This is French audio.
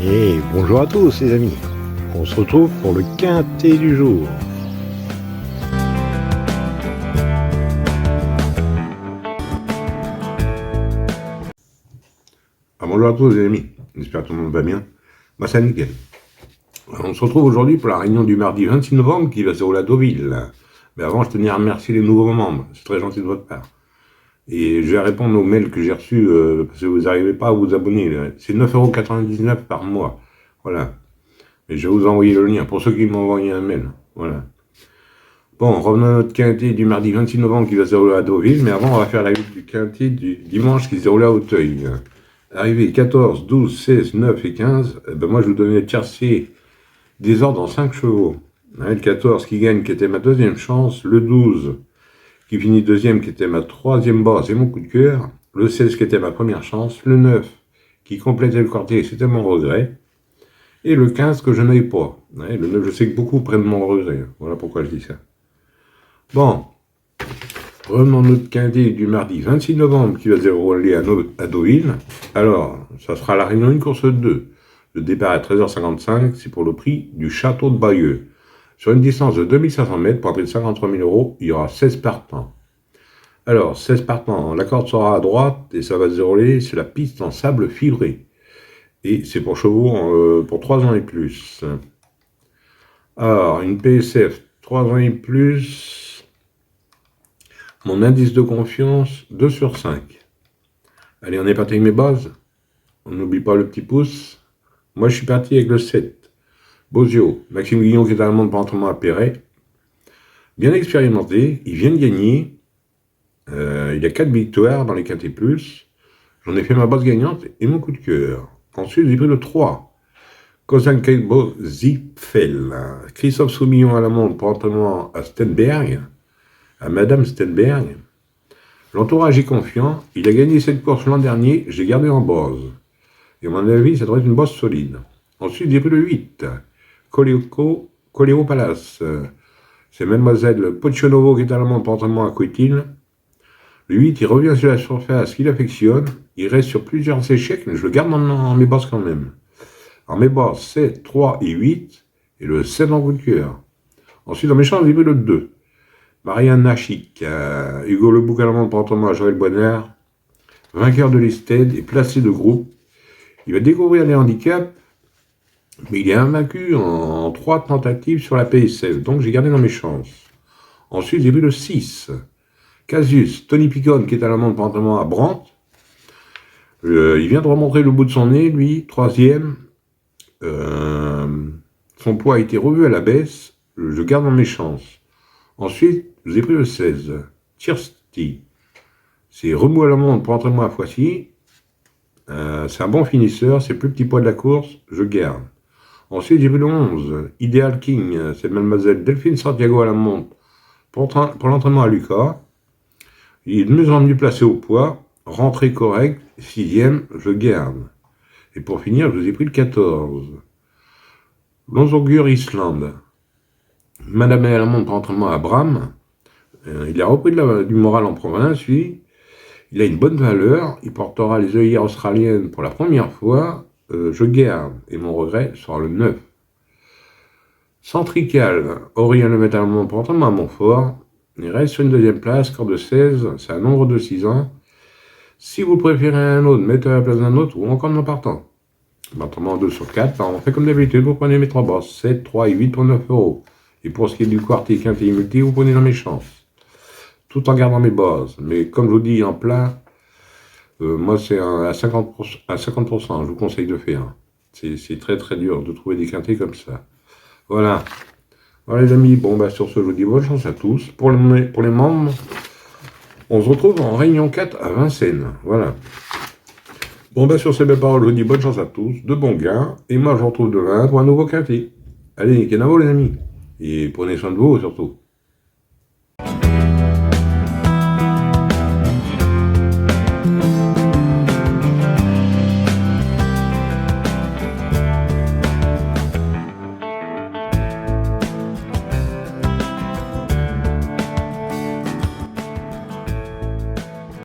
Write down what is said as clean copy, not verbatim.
Et bonjour à tous les amis, on se retrouve pour le quintet du jour. Bonjour à tous les amis, j'espère que tout le monde va bien. Moi c'est nickel. On se retrouve aujourd'hui pour la réunion du mardi 26 novembre qui va se dérouler à Deauville. Mais avant je tenais à remercier les nouveaux membres, c'est très gentil de votre part. Et je vais répondre aux mails que j'ai reçus parce que vous n'arrivez pas à vous abonner. C'est 9,99 € par mois. Voilà. Et je vais vous envoyer le lien pour ceux qui m'ont envoyé un mail. Voilà. Bon, revenons à notre quintet du mardi 26 novembre qui va se dérouler à Deauville. Mais avant, on va faire la lutte du quintet du dimanche qui se déroule à Auteuil. Arrivé 14, 12, 16, 9 et 15, moi je vous donnais le tiercé des ordres en 5 chevaux. Le 14 qui gagne, qui était ma deuxième chance. Le 12 qui finit deuxième, qui était ma troisième base et mon coup de cœur. Le 16 qui était ma première chance. Le 9 qui complétait le quartier, c'était mon regret. Et le 15 que je n'avais pas. Le 9, je sais que beaucoup prennent mon regret. Voilà pourquoi je dis ça. Bon. Revenons notre quintet du mardi 26 novembre qui va se dérouler à Deauville. Alors, ça sera la réunion 1 course 2. Le départ à 13h55, c'est pour le prix du château de Bayeux. Sur une distance de 2500 mètres, pour un prix de 53 000 €, il y aura 16 partants. Alors, 16 partants, la corde sera à droite et ça va se dérouler, c'est la piste en sable fibré. Et c'est pour chevaux pour 3 ans et plus. Alors, une PSF 3 ans et plus. Mon indice de confiance, 2 sur 5. Allez, on est parti avec mes bases. On n'oublie pas le petit pouce. Moi, je suis parti avec le 7. Bozio, Maxime Guillon qui est allemand pour entraînement à Perret. Bien expérimenté, il vient de gagner. Il y a 4 victoires dans les quintés plus. J'en ai fait ma base gagnante et mon coup de cœur. Ensuite, j'ai pris le 3. Kozan Keibo Zipfel. Christophe Soumillon à la montre pour entraînement à Stenberg. À Madame Stenberg. L'entourage est confiant. Il a gagné cette course l'an dernier. J'ai gardé en base. Et à mon avis, ça devrait être une base solide. Ensuite, j'ai pris le 8. Coléo Palace. C'est Mademoiselle Pocionovo qui est à la montre pour entraînement à Coïtine. Le 8, il revient sur la surface qu'il affectionne. Il reste sur plusieurs échecs, mais je le garde en mes bases quand même. Alors mes bases, 7, 3 et 8. Et le 7 en coup de cœur. Ensuite, dans mes chances, j'ai pris le 2. Marianne Nachik, Hugo Lebouc à la montre pour entraînement à Joël Boisnard. Vainqueur de l'Ested et placé de groupe. Il va découvrir les handicaps, mais il est invaincu en 3 tentatives sur la PSF, donc j'ai gardé dans mes chances. Ensuite, j'ai vu le 6. Casus, Tony Picon, qui est à la montre pour entraînement à Brandt. Il vient de remontrer le bout de son nez, lui, 3e. Son poids a été revu à la baisse, je garde dans mes chances. Ensuite, j'ai pris le 16. Tirsti. C'est remous à la montre pour entraînement à Foissy. C'est un bon finisseur, c'est le plus petit poids de la course, je garde. Ensuite, j'ai pris le 11. Ideal King, c'est Mademoiselle Delphine Santiago à la montre pour l'entraînement à Lucas. Il est de mieux en mieux placé au poids. Rentrée correcte, 6e, je garde. Et pour finir, je vous ai pris le 14. L'Onzogur Island. Madame à la montre pour entraînement à Bram. Il a repris du moral en province, lui. Il a une bonne valeur. Il portera les œillères australiennes pour la première fois. Je garde. Et mon regret sera le 9. Centrical. Aurélien Le Mettre à la montre pour entraînement à Montfort. Il reste sur une deuxième place. Score de 16. C'est un nombre de 6 ans. Si vous préférez un autre, mettez à la place d'un autre ou encore non partant. Autrement 2 sur 4. On fait comme d'habitude. Vous prenez mes 3 bosses. 7, 3 et 8 pour 9 €. Et pour ce qui est du quartier quintet multi, vous prenez dans mes chances. Tout en gardant mes bases. Mais comme je vous dis en plein, moi c'est à 50%, je vous conseille de faire. C'est très très dur de trouver des quintets comme ça. Voilà. Voilà les amis, bon sur ce je vous dis bonne chance à tous. Pour les membres, on se retrouve en réunion 4 à Vincennes. Voilà. Bon sur ces belles paroles, je vous dis bonne chance à tous, de bons gains. Et moi je vous retrouve demain pour un nouveau quintet. Allez, kenavo les amis. Et prenez soin de vous surtout.